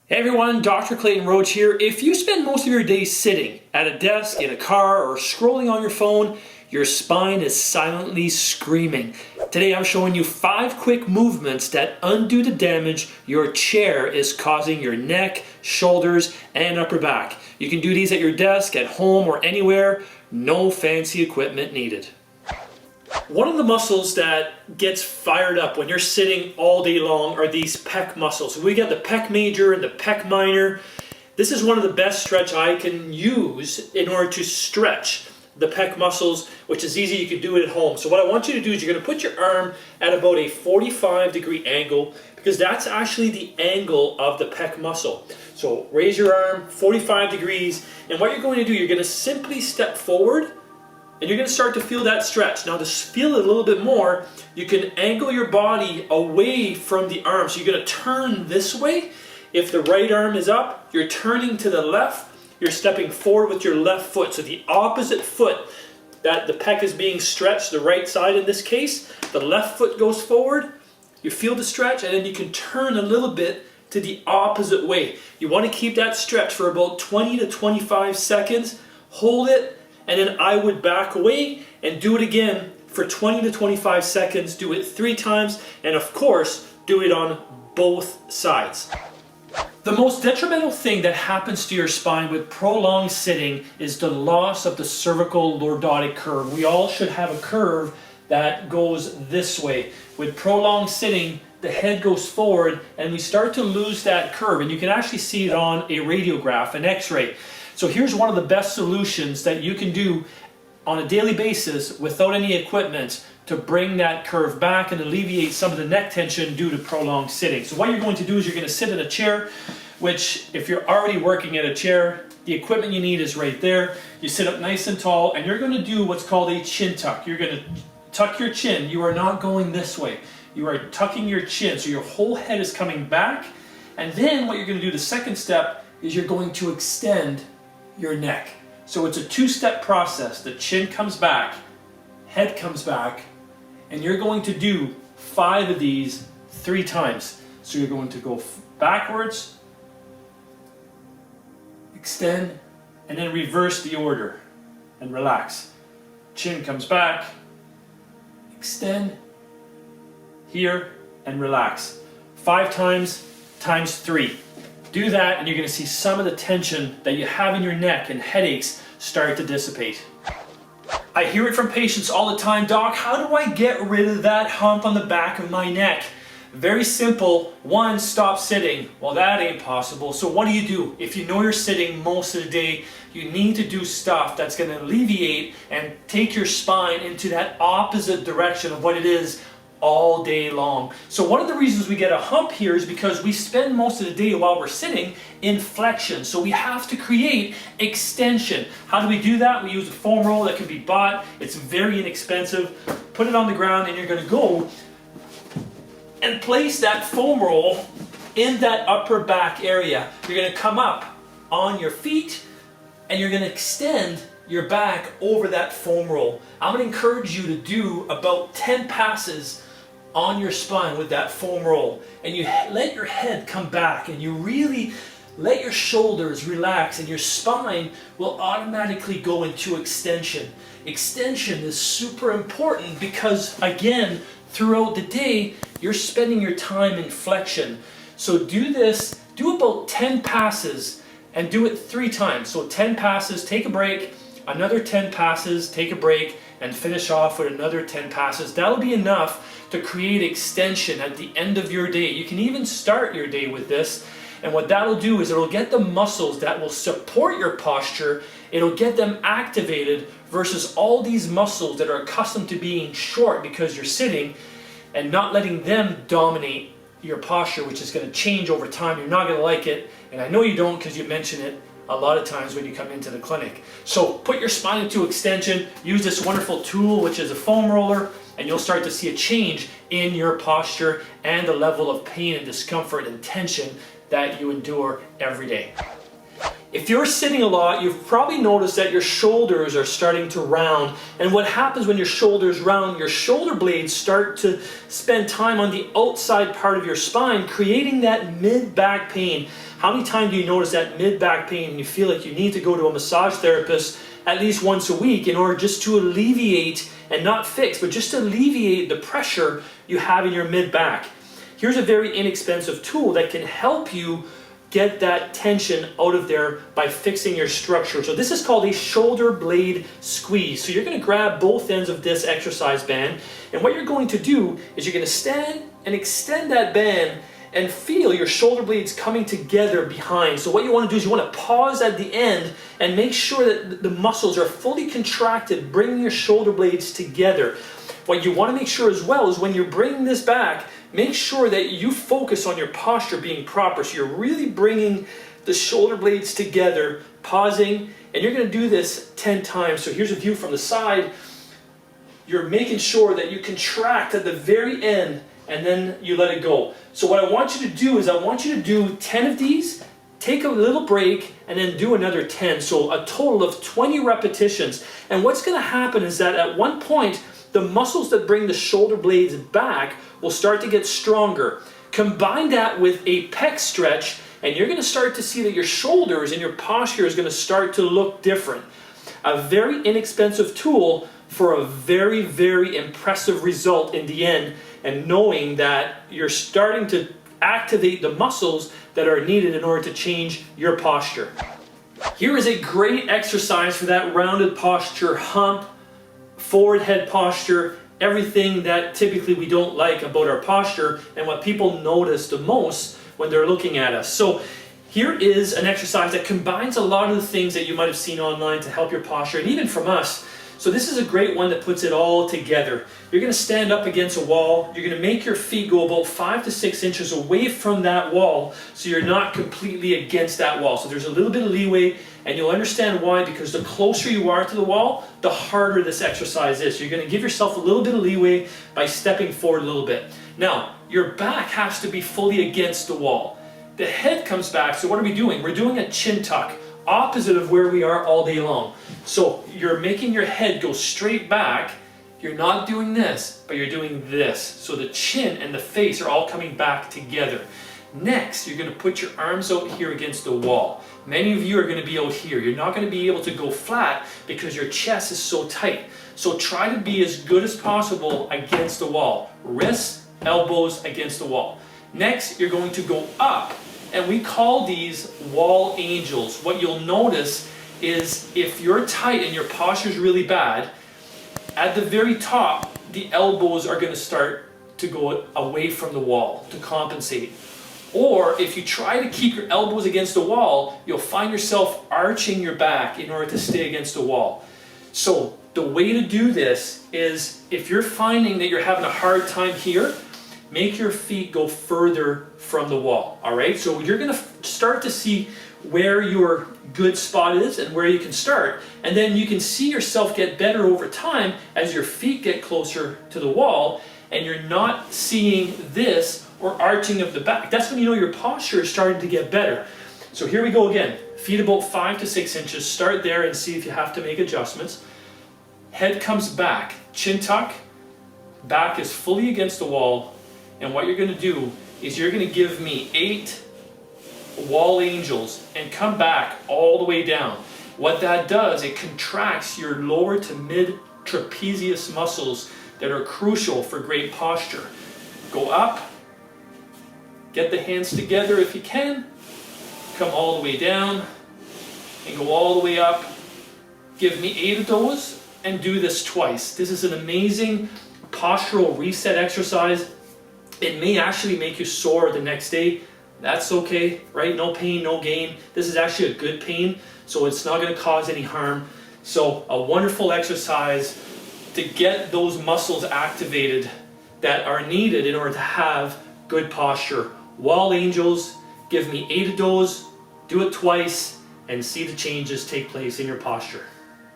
Hey everyone, Dr. Clayton Roach here. If you spend most of your day sitting at a desk, in a car, or scrolling on your phone, your spine is silently screaming. Today I'm showing you 5 quick movements that undo the damage your chair is causing your neck, shoulders, and upper back. You can do these at your desk, at home, or anywhere. No fancy equipment needed. One of the muscles that gets fired up when you're sitting all day long are these pec muscles. We got the pec major and the pec minor. This is one of the best stretch I can use in order to stretch the pec muscles, which is easy. You can do it at home. So what I want you to do is you're going to put your arm at about a 45-degree angle, because that's actually the angle of the pec muscle. So raise your arm 45 degrees, and what you're going to do, you're going to simply step forward, and you're going to start to feel that stretch. Now to feel it a little bit more, you can angle your body away from the arm. So you're going to turn this way. If the right arm is up, you're turning to the left. You're stepping forward with your left foot. So the opposite foot that the pec is being stretched, the right side in this case, the left foot goes forward. You feel the stretch, and then you can turn a little bit to the opposite way. You want to keep that stretch for about 20 to 25 seconds. Hold it. And then I would back away and do it again for 20 to 25 seconds. Do it 3 times, and of course, do it on both sides. The most detrimental thing that happens to your spine with prolonged sitting is the loss of the cervical lordotic curve. We all should have a curve that goes this way. With prolonged sitting, the head goes forward and we start to lose that curve, and you can actually see it on a radiograph, an x-ray. So here's one of the best solutions that you can do on a daily basis without any equipment to bring that curve back and alleviate some of the neck tension due to prolonged sitting. So what you're going to do is you're going to sit in a chair, which if you're already working at a chair, the equipment you need is right there. You sit up nice and tall, and you're going to do what's called a chin tuck. You're going to tuck your chin. You are not going this way. You are tucking your chin, so your whole head is coming back. And then what you're going to do, the second step, is you're going to extend your neck. So it's a 2-step process. The chin comes back, head comes back, and you're going to do 5 of these 3 times. So you're going to go backwards, extend, and then reverse the order and relax. Chin comes back, extend, here, and relax. 5 times, times 3. Do that, and you're going to see some of the tension that you have in your neck and headaches start to dissipate. I hear it from patients all the time, Doc, how do I get rid of that hump on the back of my neck? Very simple. 1, stop sitting. Well, that ain't possible. So what do? If you know you're sitting most of the day, you need to do stuff that's going to alleviate and take your spine into that opposite direction of what it is all day long. So one of the reasons we get a hump here is because we spend most of the day while we're sitting in flexion. So we have to create extension. How do we do that? We use a foam roll that can be bought. It's very inexpensive. Put it on the ground, and you're going to go and place that foam roll in that upper back area. You're going to come up on your feet, and you're going to extend your back over that foam roll. I'm going to encourage you to do about 10 passes on your spine with that foam roll, and you let your head come back, and you really let your shoulders relax, and your spine will automatically go into extension. Extension is super important because, again, throughout the day, you're spending your time in flexion. So do this, do about 10 passes, and do it 3 times. So 10 passes, take a break, another 10 passes, take a break, and finish off with another 10 passes. That'll be enough to create extension at the end of your day. You can even start your day with this, and what that'll do is it'll get the muscles that will support your posture, it'll get them activated versus all these muscles that are accustomed to being short because you're sitting, and not letting them dominate your posture, which is going to change over time. You're not going to like it, and I know you don't because you mention it a lot of times when you come into the clinic. So put your spine into extension, use this wonderful tool, which is a foam roller, and you'll start to see a change in your posture and the level of pain and discomfort and tension that you endure every day. If you're sitting a lot, you've probably noticed that your shoulders are starting to round. And what happens when your shoulders round, your shoulder blades start to spend time on the outside part of your spine, creating that mid-back pain. How many times do you notice that mid-back pain and you feel like you need to go to a massage therapist at least once a week in order just to alleviate, and not fix, but just to alleviate the pressure you have in your mid-back? Here's a very inexpensive tool that can help you get that tension out of there by fixing your structure. So this is called a shoulder blade squeeze. So you're going to grab both ends of this exercise band, and what you're going to do is you're going to stand and extend that band and feel your shoulder blades coming together behind. So what you want to do is you want to pause at the end and make sure that the muscles are fully contracted, bringing your shoulder blades together. What you want to make sure as well is when you're bringing this back, make sure that you focus on your posture being proper. So you're really bringing the shoulder blades together, pausing, and you're going to do this 10 times. So here's a view from the side. You're making sure that you contract at the very end and then you let it go. So what I want you to do is I want you to do 10 of these, take a little break, and then do another 10. So a total of 20 repetitions. And what's going to happen is that at one point, the muscles that bring the shoulder blades back will start to get stronger. Combine that with a pec stretch, and you're going to start to see that your shoulders and your posture is going to start to look different. A very inexpensive tool for a very, very impressive result in the end, and knowing that you're starting to activate the muscles that are needed in order to change your posture. Here is a great exercise for that rounded posture, hump, forward head posture, everything that typically we don't like about our posture and what people notice the most when they're looking at us. So here is an exercise that combines a lot of the things that you might have seen online to help your posture, and even from us. So this is a great one that puts it all together. You're going to stand up against a wall. You're going to make your feet go about 5 to 6 inches away from that wall so you're not completely against that wall. So there's a little bit of leeway, and you'll understand why, because the closer you are to the wall, the harder this exercise is. So you're going to give yourself a little bit of leeway by stepping forward a little bit. Now, your back has to be fully against the wall. The head comes back, so what are we doing? We're doing a chin tuck, opposite of where we are all day long. So you're making your head go straight back. You're not doing this, but you're doing this. So the chin and the face are all coming back together. Next, you're going to put your arms out here against the wall. Many of you are going to be out here. You're not going to be able to go flat because your chest is so tight. So try to be as good as possible against the wall. Wrists, elbows against the wall. Next, you're going to go up, and we call these wall angels. What you'll notice is if you're tight and your posture is really bad, at the very top, the elbows are going to start to go away from the wall to compensate. Or if you try to keep your elbows against the wall, you'll find yourself arching your back in order to stay against the wall. So the way to do this is, if you're finding that you're having a hard time here, make your feet go further from the wall. All right, so you're going to start to see where your good spot is and where you can start, and then you can see yourself get better over time as your feet get closer to the wall and you're not seeing this or arching of the back. That's when you know your posture is starting to get better. So here we go again. Feet about 5 to 6 inches. Start there and see if you have to make adjustments. Head comes back, chin tuck, back is fully against the wall, and what you're going to do is you're going to give me 8 wall angels and come back all the way down. What that does, it contracts your lower to mid trapezius muscles that are crucial for great posture. Go up, get the hands together if you can, come all the way down and go all the way up. Give me 8 of those and do this twice. This is an amazing postural reset exercise. It may actually make you sore the next day. That's okay, right? No pain, no gain. This is actually a good pain, so it's not going to cause any harm. So a wonderful exercise to get those muscles activated that are needed in order to have good posture. Wall angels, give me 8 of those, do it twice, and see the changes take place in your posture.